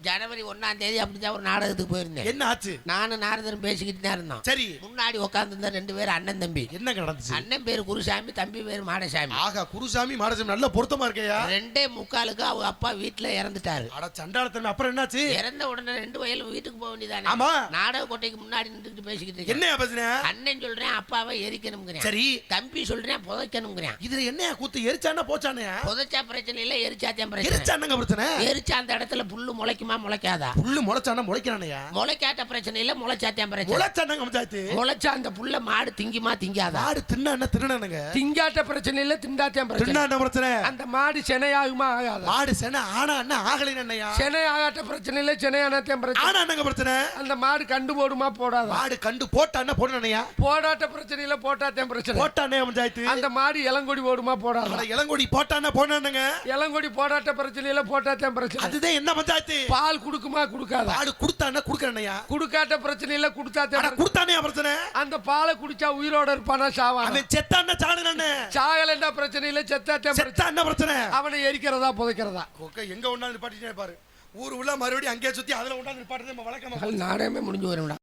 ஜனவரி 1ஆம் தேதி அப்படிதான் ஒரு நாடகத்துக்கு போயிருந்தேன். என்ன ஆச்சு? நானும் நாரதரும் பேசிக்கிட்டு தான் இருந்தோம். சரி. முன்னாடி உட்கார்ந்து இருந்த 2 பேர் அண்ணன் தம்பி. என்ன நடந்துச்சு? அண்ணன் பேரு குருசாமி, தம்பி பேரு மாடசாமி. ஆகா, குருசாமி மாடசாமி நல்ல பொருத்தமா இருக்கேயா. 2:45க்கு அவங்க அப்பா வீட்டுல இறந்துட்டாரு. அட சண்டாளத்தன்மை. அப்புறம் என்னாச்சு? இறந்த உடனே 2 வயலும் வீட்டுக்கு போக வேண்டியதானே. ஆமா. நாடக கோட்டைக்கு முன்னாடி நின்றுட்டு பேசிக்கிட்டு இருக்கேன். என்னையா பேசுன? அண்ணன் சொல்றேன் அப்பாவை எரிக்கணும்ங்கிறேன். சரி. தம்பி சொல்றேன் புதைக்கணும்ங்கிறேன். இதுல என்னையா கூத்து? எரிச்சானா போச்சானயா? புதைச்சா பிரச்சனை இல்ல, எரிச்சாத்தியம் பிரச்சனை. எரிச்சானங்க பிரச்சனை. எரிச்சா அந்த இடத்துல புல்லு முளைக்குமா முளைக்காதா? புல்லு முளைச்சானா முளைக்கிறானயா? முளைக்காட்ட பிரச்சனை இல்ல, முளைச்சாத்தியம் பிரச்சனை. முளைச்சானங்க பஞ்சாயத்து. முளைச்சா அந்த புல்ல மாடு திங்குமா திங்காதா? மாடு தின்னா திருடனுங்க. திங்காட்ட பிரச்சனை இல்ல, திண்டாத்தியம் பிரச்சனை. தின்னான பிரச்சனை. அந்த மாடு செனையாகுமா ஆகாதா? மாடு சென ஆனா என்ன ஆகலைன்னு என்னையா? செனை ஆகாட்ட பிரச்சனை இல்ல, செனையானத்தியம் பிரச்சனை. ஆனா என்னங்க பிரச்சனை? அந்த மாடு கண்டு போடுமா போடாதா? மாடு கண்டு போட்டான்னா போடணையா? போடாட்ட பிரச்சனை இல்ல, போட்டாத்தியம் பிரச்சனை. போட்டானே பஞ்சாயத்து. அந்த மாடு இளங்கொடி போடுமா போடாதா? அட இளங்கொடி போட்டானா போடானுங்க. இளங்கொடி போடாட்ட பிரச்சனை இல்ல, போட்டாத்தியம் பிரச்சனை. அதுதான் என்ன பஞ்சாயத்து? பால் குடுக்குமா குடுக்காதா? மாடு குடுத்தானா குடுக்கறனையா? குடுக்காட்ட பிரச்சனை இல்ல, குடுத்தாத்தியம் அட பிரச்சனை. குடுத்தானே பிரச்சனை. அந்த பாலை குடிச்சா உயிரோட இருப்பானா சாவானா? அவன் செத்தானா சாடுறானே. சாகலண்டா பிரச்சனை இல்ல, செத்தாத்தியம் பிரச்சனை. செத்தா என்ன பிரச்சனை? அவனை எரிக்கிறதா புதைக்கிறதா? ஓகே, எங்க ஒண்ணா நிப்பாட்டிட்டே பாரு. ஊர் உள்ள மறுபடியும் அங்கே சுத்தி அதுல ஒண்ணா நிப்பாட்டுறது நம்ம வழக்கமா. நாடகமே முடிஞ்சு வரும்டா.